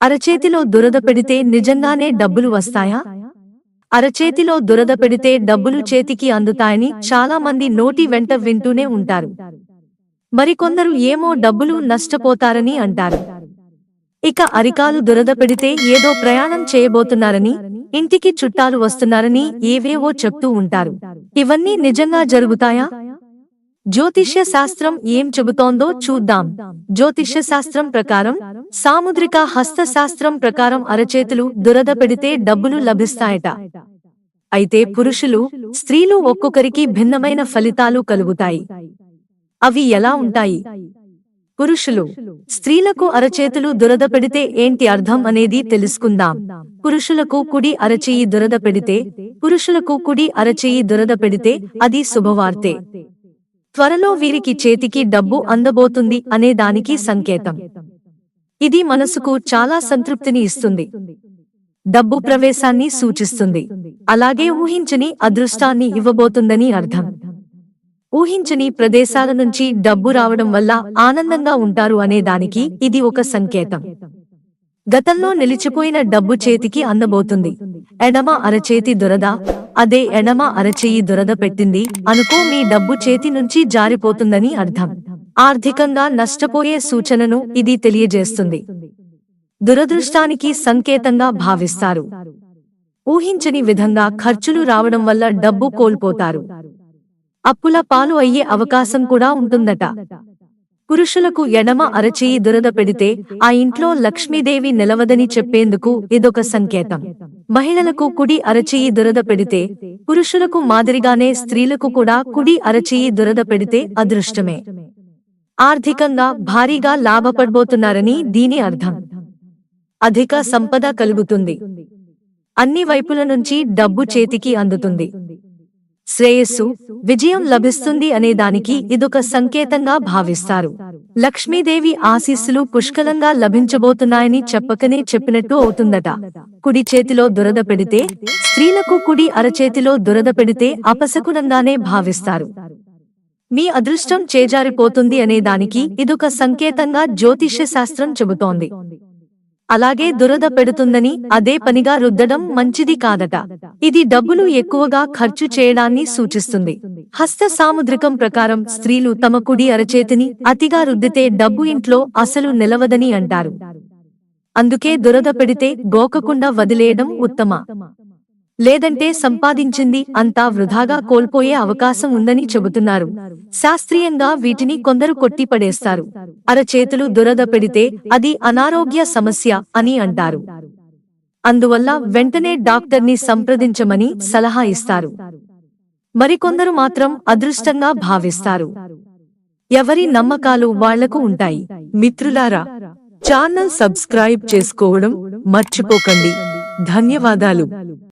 అరచేతిలో దురద పెడితే నిజంగానే డబ్బులు వస్తాయా? అరచేతిలో దురద పెడితే డబ్బులు చేతికి అందుతాయని చాలా మంది నోటి వెంట వింటూనే ఉంటారు. మరికొందరు ఏమో డబ్బులు నష్టపోతారని అంటారు. ఇక అరికాలు దురద పెడితే ఏదో ప్రయాణం చేయబోతున్నారని, ఇంటికి చుట్టాలు వస్తున్నారని ఏవేవో చెప్తూ ఉంటారు. ఇవన్నీ నిజంగా జరుగుతాయా? జ్యోతిష్య శాస్త్రం ఏం చెబుతోందో చూద్దాం. జ్యోతిష్య శాస్త్రం ప్రకారం, సాముద్రిక హస్త శాస్త్రం ప్రకారం అరచేతులు దురద పెడితే డబ్బులు లభిస్తాయట. అయితే పురుషులు, స్త్రీలు ఒక్కొక్కరికి భిన్నమైన ఫలితాలు కలుగుతాయి. అవి ఎలా ఉంటాయి? పురుషులు, స్త్రీలకు అరచేతులు దురద పెడితే ఏంటి అర్థం అనేది తెలుసుకుందాం. పురుషులకు కుడి అరచేయి దురద పెడితే, అది శుభవార్తే. త్వరలో వీరికి చేతికి డబ్బు అందబోతుంది అనే దానికి సంకేతం. ఇది మనసుకు చాలా సంతృప్తిని ఇస్తుంది. డబ్బు ప్రవేశాన్ని సూచిస్తుంది. అలాగే ఊహించని అదృష్టాన్ని ఇవ్వబోతుందని అర్థం. ఊహించని ప్రదేశాల నుంచి డబ్బు రావడం వల్ల ఆనందంగా ఉంటారు అనే దానికి ఇది ఒక సంకేతం. గతంలో నిలిచిపోయిన డబ్బు చేతికి అందబోతుంది. ఎడమ అరచేతి దురద, అదే ఎడమ అరచేయి దురద పెట్టింది అనుకో, మీ డబ్బు చేతి నుంచి జారిపోతుందని అర్థం. ఆర్థికంగా నష్టపోయే సూచనను ఇది తెలియజేస్తుంది. దురదృష్టానికి సంకేతంగా భావిస్తారు. ఊహించని విధంగా ఖర్చులు రావడం వల్ల డబ్బు కోల్పోతారు. అప్పుల పాలు అయ్యే అవకాశం కూడా ఉంటుందట. పురుషులకు ఎడమ అరచేయి దురద పెడితే ఆ ఇంట్లో లక్ష్మీదేవి నిలవదని చెప్పేందుకు ఇదొక సంకేతం. మహిళలకు కుడి అరచేయి దురద పెడితే, పురుషులకు మాదిరిగానే స్త్రీలకు కూడా కుడి అరచేయి దురద పెడితే అదృష్టమే. ఆర్థికంగా భారీగా లాభపడబోతున్నారని దీని అర్థం. అధిక సంపద కలుగుతుంది. అన్ని వైపుల నుంచి డబ్బు చేతికి అందుతుంది. శ్రేయస్సు, విజయం లభిస్తుంది అనే దానికి ఇదొక సంకేతంగా భావిస్తారు. లక్ష్మీదేవి ఆశీస్సులు పుష్కలంగా లభించబోతున్నాయని చెప్పకనే చెప్పినట్టు అవుతుందట. కుడి చేతిలో దురద పెడితే, స్త్రీలకు కుడి అరచేతిలో దురద పెడితే అపశకునంగానే భావిస్తారు. మీ అదృష్టం చేజారిపోతుంది అనే దానికి ఇదొక సంకేతంగా జ్యోతిష్య శాస్త్రం చెబుతోంది. అలాగే దురద పెడుతుందని అదే పనిగా రుద్దడం మంచిది కాదట. ఇది డబ్బులు ఎక్కువగా ఖర్చు చేయడాన్ని సూచిస్తుంది. హస్త సాముద్రికం ప్రకారం స్త్రీలు తమ కుడి అరచేతిని అతిగా రుద్దితే డబ్బు ఇంట్లో అసలు నిలవదని అంటారు. అందుకే దురద పెడితే గోకకుండా వదిలేయడం ఉత్తమ. లేదంటే సంపాదించింది అంతా వృధాగా కోల్పోయే అవకాశం ఉందని చెబుతున్నారు. శాస్త్రీయంగా వీటిని కొందరు కొట్టిపడేస్తారు. అరచేతులు దురద పెడితే అది అనారోగ్య సమస్య అని అంటారు. అందువల్ల వెంటనే డాక్టర్ని సంప్రదించమని సలహా ఇస్తారు. మరికొందరు మాత్రం అదృష్టంగా భావిస్తారు. ఎవరి నమ్మకాలు వాళ్లకు ఉంటాయి. మిత్రులారా, ఛానల్ సబ్స్క్రైబ్ చేసుకోవడం మర్చిపోకండి. ధన్యవాదాలు.